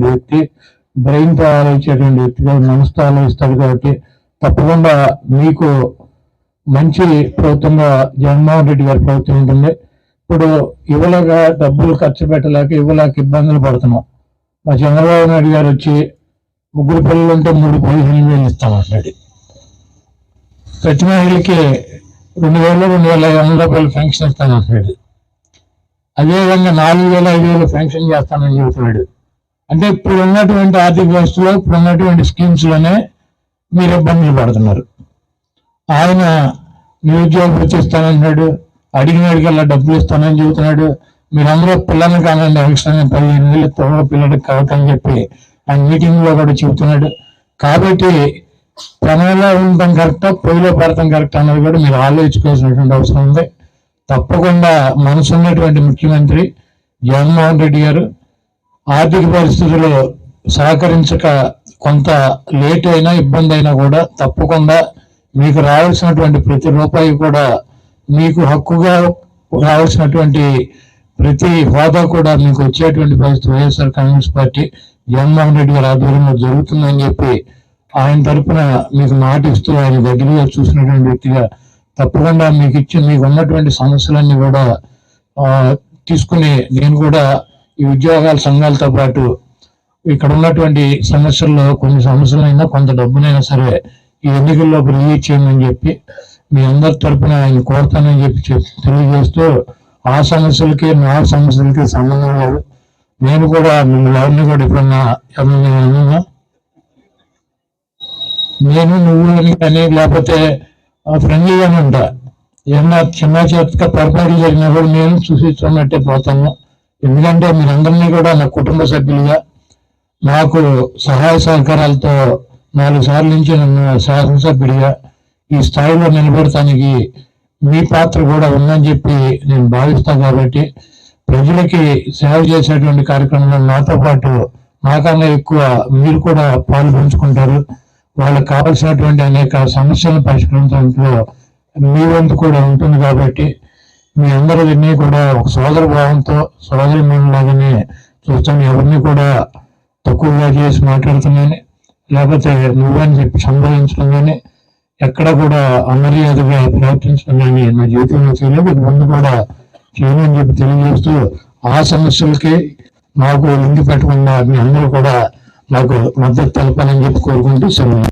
వ్యక్తి, బ్రెయిన్ తో ఆలోచించేటువంటి వ్యక్తిగా మనసుతో ఆలోచిస్తాడు కాబట్టి తప్పకుండా మీకు మంచి ప్రభుత్వంగా జగన్మోహన్ రెడ్డి గారి ప్రభుత్వం ఉంటుంది. ఇప్పుడు యువలుగా డబ్బులు ఖర్చు పెట్టలేక యువలకు ఇబ్బందులు పడుతున్నాం. మా చంద్రబాబు నాయుడు గారు వచ్చి 3 పిల్లలు ఉంటే 3,15,000 ఇస్తామంటాడు. ప్రతి మహిళకి 2,000-2,500 రూపాయలు పెన్షన్ ఇస్తానంటున్నాడు. అదేవిధంగా 4,000-5,000 పెన్షన్ చేస్తానని చెబుతున్నాడు. అంటే ఇప్పుడు ఉన్నటువంటి ఆర్థిక వ్యవస్థలో ఇప్పుడు ఉన్నటువంటి స్కీమ్స్ లోనే మీరు ఇబ్బందులు పడుతున్నారు. ఆయన నిరుద్యోగ వృత్తి ఇస్తానంటున్నాడు, అడిగినడికల్లా డబ్బులు ఇస్తానని చెబుతున్నాడు. మీరందరూ పిల్లల్ని కానండి అవసరంగా 15,000 పిల్లలకి కావటని చెప్పి ఆయన మీటింగ్ లో కూడా చెబుతున్నాడు. కాబట్టి ప్రణంలో ఉండటం కరెక్టా, పొయ్యిలో పడటం కరెక్ట్ అన్నది కూడా మీరు ఆలోచించుకోవాల్సినటువంటి అవసరం ఉంది. తప్పకుండా మనసు ఉన్నటువంటి ముఖ్యమంత్రి జగన్మోహన్ రెడ్డి గారు ఆర్థిక పరిస్థితులు సహకరించక కొంత లేట్ అయినా ఇబ్బంది అయినా కూడా తప్పకుండా మీకు రావాల్సినటువంటి ప్రతి రూపాయి కూడా మీకు హక్కుగా రావాల్సినటువంటి ప్రతి హోదా కూడా మీకు వచ్చేటువంటి పరిస్థితి వైఎస్ఆర్ కాంగ్రెస్ పార్టీ జగన్మోహన్ రెడ్డి గారి ఆధ్వర్యంలో జరుగుతుందని చెప్పి ఆయన తరఫున మీకు మాటిస్తూ ఆయన దగ్గరగా చూసినటువంటి వ్యక్తిగా తప్పకుండా మీకు ఉన్నటువంటి సమస్యలన్నీ కూడా తీసుకుని నేను కూడా ఈ ఉద్యోగాల సంఘాలతో పాటు ఇక్కడ ఉన్నటువంటి సమస్యల్లో కొన్ని సమస్యలైనా కొంత డబ్బునైనా సరే ఈ ఎన్నికల్లో రిలీజ్ చేయమని చెప్పి మీ అందరి తరఫున ఆయన కోరుతానని చెప్పి తెలియజేస్తూ ఆ సమస్యలకి నా సమస్యలకి సంబంధం లేదు. నేను కూడా మిమ్మల్ని ఎవరిని కూడా ఎప్పుడన్నా అన్నా నేను నువ్వు అని లేకపోతే ఫ్రెండ్లీగానే ఉంటా. ఏమన్నా చిన్న చేతిగా పొరపాటు జరిగినా కూడా నేను చూసి చూడనట్టే పోతాను. ఎందుకంటే మీరందరినీ కూడా నా కుటుంబ సభ్యులుగా నాకు సహాయ సహకారాలతో 4 సార్లు నుంచి నన్ను శాసనసభ్యుడిగా ఈ స్థాయిలో నిలబడటానికి మీ పాత్ర కూడా ఉందని చెప్పి నేను భావిస్తాను. కాబట్టి ప్రజలకి సేవ చేసేటువంటి కార్యక్రమంలో నాతో పాటు నాకన్నా ఎక్కువ మీరు కూడా పాలు పంచుకుంటారు. వాళ్ళకి కావాల్సినటువంటి అనేక సమస్యలను పరిష్కరించడంలో మీ వంతు కూడా ఉంటుంది. కాబట్టి మీ అందరినీ కూడా ఒక సోదర భావంతో సోదరి లాగానే చూస్తాను. ఎవరిని కూడా తక్కువగా చేసి మాట్లాడుతున్నాను, లేకపోతే నువ్వని చెప్పి సంబోధించడం కానీ ఎక్కడ కూడా అమర్యాదగా ప్రవర్తించడం కానీ నా జీవితంలో చేయలేదు, ముందు కూడా చేయమని చెప్పి తెలియజేస్తూ ఆ సమస్యలకి నాకు లింక్ పెట్టకుండా మీ అందరూ కూడా నాకు మద్దతు తెలపాలని చెప్పి కోరుకుంటూ సెలవు.